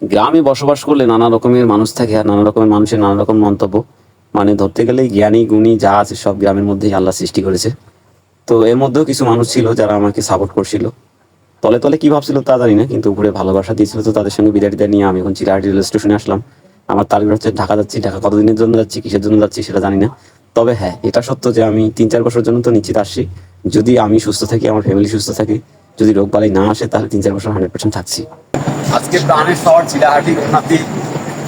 গ্রামে বসবাস করলে নানা রকমের মানুষ থাকে আর নানা রকমের মানুষের নানা রকম মন্তব্য। মানে ধরতে গেলে জ্ঞানী গুণী যা আছে সব গ্রামের মধ্যেই আল্লাহ সৃষ্টি করেছে। তো এর মধ্যেও কিছু মানুষ ছিল যারা আমাকে সাপোর্ট করছিল। তলে তলে কি ভাবছিল তা জানি না, কিন্তু উপরে ভালোবাসা দিয়েছিল। তো তাদের সঙ্গে বিদায় টিদায় নিয়ে আমি এখন চিলাহাটি রেল স্টেশনে আসলাম। আমার টার্গেট হচ্ছে ঢাকা যাচ্ছি। ঢাকা কতদিনের জন্য যাচ্ছি, কিসের জন্য যাচ্ছি সেটা জানি না। তবে হ্যাঁ, এটা সত্য যে আমি 3-4 বছরের জন্য তো নিশ্চিত আসছি। যদি আমি সুস্থ থাকি, আমার ফ্যামিলি সুস্থ থাকে, যদি রোগ বালাই না আসে, তাহলে 3-4 বছর 100% থাকছি। আজকে প্রাণের শহর চিলাহাটি রঘুনাথি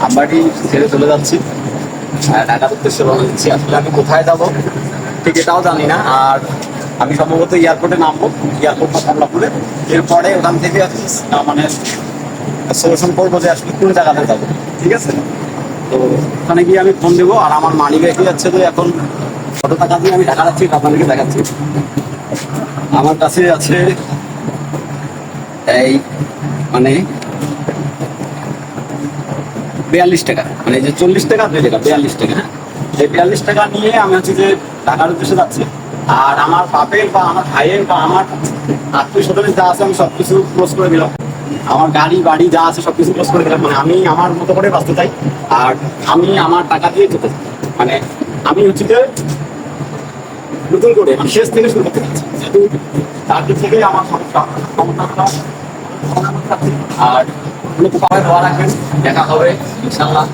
আমবাড়ি ছেড়ে চলে যাচ্ছি, ঢাকার উদ্দেশ্যে রওনা দিচ্ছি। আসলে আমি কোথায় যাব ঠিক এটাও জানি না। আর আমি সম্ভবত এয়ারপোর্টে নামবো, এয়ারপোর্ট বা কমলাপুরে। এরপরে ওখান থেকে মানে সলিউশন করবো যে আসলে কোন জায়গাতে যাবো। ঠিক আছে, তো ওখানে গিয়ে আমি ফোন দেবো। আর আমার মানি রেখে যাচ্ছে যে এখন কত টাকা দিয়ে আমি ঢাকা যাচ্ছি আপনাদেরকে দেখাচ্ছি। আমার কাছে আছে এই মানে 42 টাকা, মানে যে 40 টাকা 2 টাকা 42 টাকা। হ্যাঁ, এই 42 টাকা নিয়ে আমি হচ্ছে যে ঢাকার উদ্দেশ্যে যাচ্ছি। আর আমার বাপের বা আমার ভাইয়ের বা আমার আত্মীয় স্বজনের যা আছে আমি সবকিছু ক্লোজ করে দিলাম। আমার গাড়ি বাড়ি যা আছে সবকিছু ক্লোজ করে দিলাম। মানে আমি আমার মতো করে বাঁচতে চাই, আর আমি আমার টাকা দিয়ে যেতে চাই। মানে আমি হচ্ছে যে নতুন করে মানে শেষ থেকে শুরু করতে চাচ্ছি, যেহেতু তার দিক থেকে আমার সমস্যা। আর উপকারে দোয়া রাখবেন, দেখা হবে ইনশাল্লাহ।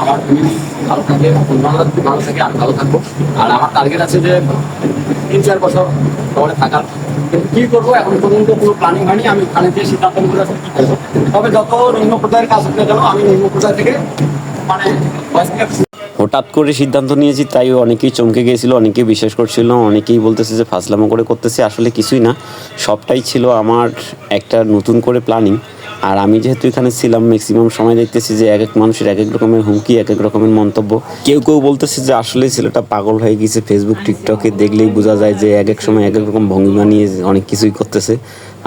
আমার ফ্যামিলি ভালো থাকে, ভালো থাকে, আমি ভালো থাকবো। আর আমার টার্গেট আছে যে 3-4 বছর শহরে থাকার। কিন্তু কি করবো এখন পর্যন্ত কোনো প্ল্যানিং হয়নি। আমি ওখানে দিয়ে সিদ্ধান্ত নিতে আসলে কি করবো। তবে যত নিম্ন পর্যায়ের কাজ হতে গেল আমি নিম্ন পর্যায় থেকে মানে হঠাৎ করে সিদ্ধান্ত নিয়েছি, তাই অনেকেই চমকে গিয়েছিল, অনেকেই বিশ্বাস করছিল, অনেকেই বলতেছে যে ফাজলামো করে করতেছে। আসলে কিছুই না, সবটাই ছিল আমার একটা নতুন করে প্ল্যানিং। আর আমি যেহেতু এখানে ছিলাম ম্যাক্সিমাম সময়, দেখতেছি যে এক এক মানুষের এক এক রকমের হুমকি, এক এক রকমের মন্তব্য। কেউ কেউ বলতেছে যে আসলে ছেলেটা পাগল হয়ে গেছে, ফেসবুক টিকটকে দেখলেই বোঝা যায় যে এক এক সময় এক এক রকম ভঙ্গিমা নিয়ে অনেক কিছুই করতেছে।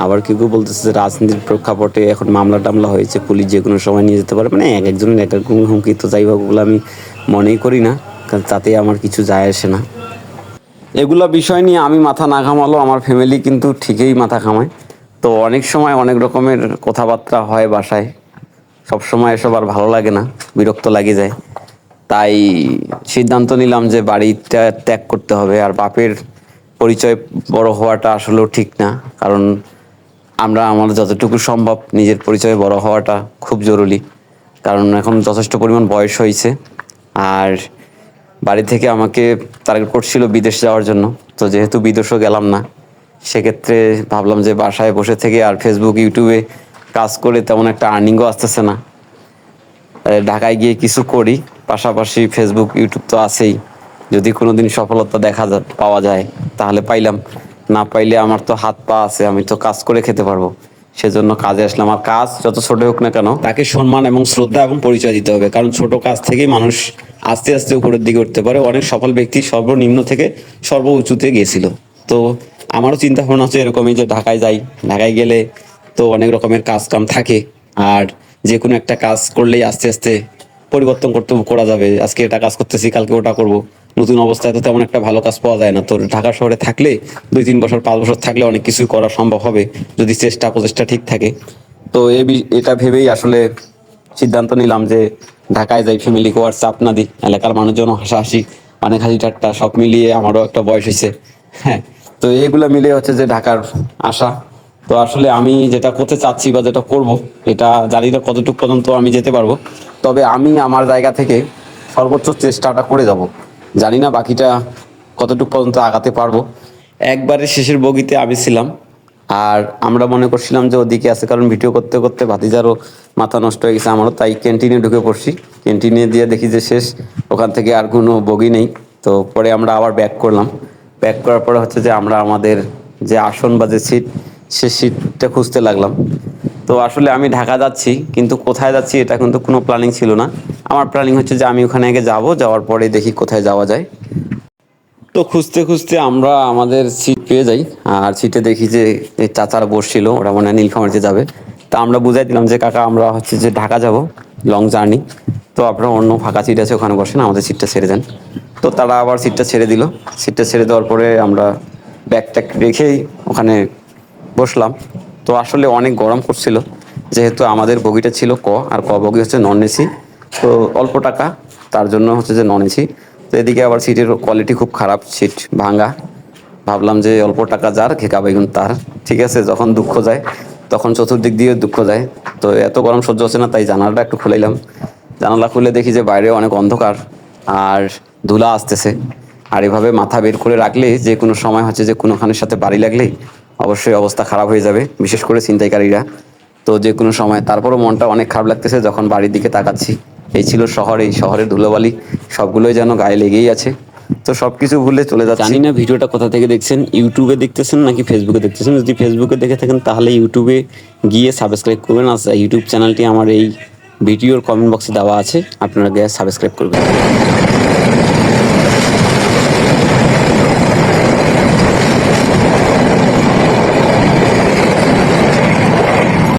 আবার কেউ কেউ বলতেছে যে রাজনীতির প্রেক্ষাপটে এখন মামলা টামলা হয়েছে, পুলিশ যে কোনো সময় নিয়ে যেতে পারে। মানে এক একজনের এক এক রকম হুমকি। তো যাই হোক, ওগুলো আমি মনেই করি না, কারণ তাতে আমার কিছু যায় আসে না। এগুলা বিষয় নিয়ে আমি মাথা না ঘামালো, আমার ফ্যামিলি কিন্তু ঠিকই মাথা ঘামায়। তো অনেক সময় অনেক রকমের কথাবার্তা হয় বাসায়। সব সময় এসব আর ভালো লাগে না, বিরক্ত লাগে যায়। তাই সিদ্ধান্ত নিলাম যে বাড়িটা ত্যাগ করতে হবে। আর বাপের পরিচয় বড় হওয়াটা আসলেও ঠিক না, কারণ আমরা আমার যতটুকু সম্ভব নিজের পরিচয়ে বড় হওয়াটা খুব জরুরি। কারণ এখন যথেষ্ট পরিমাণ বয়স হয়েছে। আর বাড়ি থেকে আমাকে টার্গেট করছিল বিদেশ যাওয়ার জন্য। তো যেহেতু বিদেশও গেলাম না, সেক্ষেত্রে ভাবলাম যে বাসায় বসে থেকে আর ফেসবুক ইউটিউবে কাজ করে তেমন একটা আর্নিংও আসতেছে না। ঢাকায় গিয়ে কিছু করি, পাশাপাশি ফেসবুক ইউটিউব তো আছেই। যদি কোনোদিন সফলতা পাওয়া যায় তাহলে পাইলাম, না পাইলে আমার তো হাত পা আছে, আমি তো কাজ করে খেতে পারবো। সেজন্য কাজে আসলাম। আর কাজ যত ছোট হোক না কেন, তাকে সম্মান এবং শ্রদ্ধা এবং পরিচয় দিতে হবে। কারণ ছোট কাজ থেকেই মানুষ আস্তে আস্তে উপরের দিকে উঠতে পারে। অনেক সফল ব্যক্তি সর্বনিম্ন থেকে সর্ব উঁচুতে গিয়েছিল। তো আমারও চিন্তা ভাবনা হচ্ছে এরকমই, যে ঢাকায় যাই। ঢাকায় গেলে তো অনেক রকমের কাজ কাম থাকে। আর যে কোনো একটা কাজ করলেই আস্তে আস্তে পরিবর্তন করা যাবে। আজকে এটা কাজ করতেছি, কালকে ওটা করব। নতুন অবস্থায় তো তেমন একটা ভালো কাজ পাওয়া যায় না। তো ঢাকা শহরে থাকলে 2-3 বছর 5 বছর থাকলে অনেক কিছুই করা সম্ভব হবে, যদি চেষ্টা প্রচেষ্টা ঠিক থাকে। তো এটা ভেবেই আসলে সিদ্ধান্ত নিলাম যে ঢাকায় যাই, ফ্যামিলিকে আর চাপ না দিই, এলাকার মানুষজন হাসাহাসি অনেক হাসি ঠাট্টা সব মিলিয়ে আমারও একটা বয়স হয়েছে। হ্যাঁ, তো এগুলো মিলে হচ্ছে যে ঢাকার আশা। তো আসলে আমি যেটা করতে চাচ্ছি বা যেটা করব, এটা জানি না কতটুকু পর্যন্ত আমি যেতে পারবো। তবে আমি আমার জায়গা থেকে সর্বোচ্চ চেষ্টাটা করে যাব। জানি না বাকিটা কতটুকু পর্যন্ত আগাতে পারবো। একবারে শেষের বগিতে আমি ছিলাম, আর আমরা মনে করছিলাম যে ওদিকে আছে, কারণ ভিডিও করতে করতে ভাতিজারও মাথা নষ্ট হয়ে গেছে, আমারও। তাই ক্যান্টিনে ঢুকে পড়ছি। ক্যান্টিনে দিয়ে দেখি যে শেষ, ওখান থেকে আর কোনো বগি নেই। তো পরে আমরা আবার ব্যাক করলাম। ব্যাক করার পরে হচ্ছে যে আমরা আমাদের যে আসন বা যে সিট, সে সিটটা খুঁজতে লাগলাম। তো আসলে আমি ঢাকা যাচ্ছি, কিন্তু কোথায় যাচ্ছি এটা কিন্তু কোনো প্ল্যানিং ছিল না। আমার প্ল্যানিং হচ্ছে যে আমি ওখানে আগে যাবো, যাওয়ার পরে দেখি কোথায় যাওয়া যায়। তো খুঁজতে খুঁজতে আমরা আমাদের সিট পেয়ে যাই। আর সিটে দেখি যে এই চাচারা বসছিল, ওরা মনে হয় নীলফামারীতে যাবে। তা আমরা বুঝাই দিলাম যে কাকা আমরা হচ্ছে যে ঢাকা যাব, লং জার্নি। তো আপনারা অন্য ফাঁকা সিট আছে ওখানে বসেন, আমাদের সিটটা ছেড়ে দেন। তো তারা আবার সিটটা ছেড়ে দিল। সিটটা ছেড়ে দেওয়ার পরে আমরা ব্যাগ ট্যাগ রেখেই ওখানে বসলাম। তো আসলে অনেক গরম করছিল, যেহেতু আমাদের বগিটা ছিল ক, আর ক বগি হচ্ছে নন এসি, তো অল্প টাকা, তার জন্য হচ্ছে যে নন এসি। তো এদিকে আবার সিটের কোয়ালিটি খুব খারাপ, সিট ভাঙা। ভাবলাম যে অল্প টাকা যার ঘেকা বেগুন তার, ঠিক আছে, যখন দুঃখ যায় তখন চতুর্দিক দিয়ে দুঃখ যায়। তো এত গরম সহ্য হচ্ছে না, তাই জানালাটা একটু খুলাইলাম। জানালা খুলে দেখি যে বাইরে অনেক অন্ধকার আর ধুলা আসতেছে। আর এভাবে মাথা বের করে রাখলে যে কোনো সময় হচ্ছে যে কোনোখানের সাথে বাড়ি লাগলেই অবশ্যই অবস্থা খারাপ হয়ে যাবে, বিশেষ করে ছিনতাইকারীরা। তো যে কোনো সময়, তারপরও মনটা অনেক খারাপ লাগতেছে যখন বাড়ির দিকে তাকাচ্ছি। এই ছিল শহর, এই শহরের ধুলোবালি সবগুলোই যেন গায়ে লেগেই আছে। তো সবকিছু ভুলে চলে যাচ্ছি। জানি না ভিডিওটা কোথা থেকে দেখছেন, ইউটিউবে দেখতেছেন নাকি ফেসবুকে দেখতেছেন। যদি ফেসবুকে দেখে থাকেন তাহলে ইউটিউবে গিয়ে সাবস্ক্রাইব করবেন, আর ইউটিউব চ্যানেলটি আমার এই ভিডিওর কমেন্ট বক্সে দেওয়া আছে, আপনারা গিয়ে সাবস্ক্রাইব করবেন।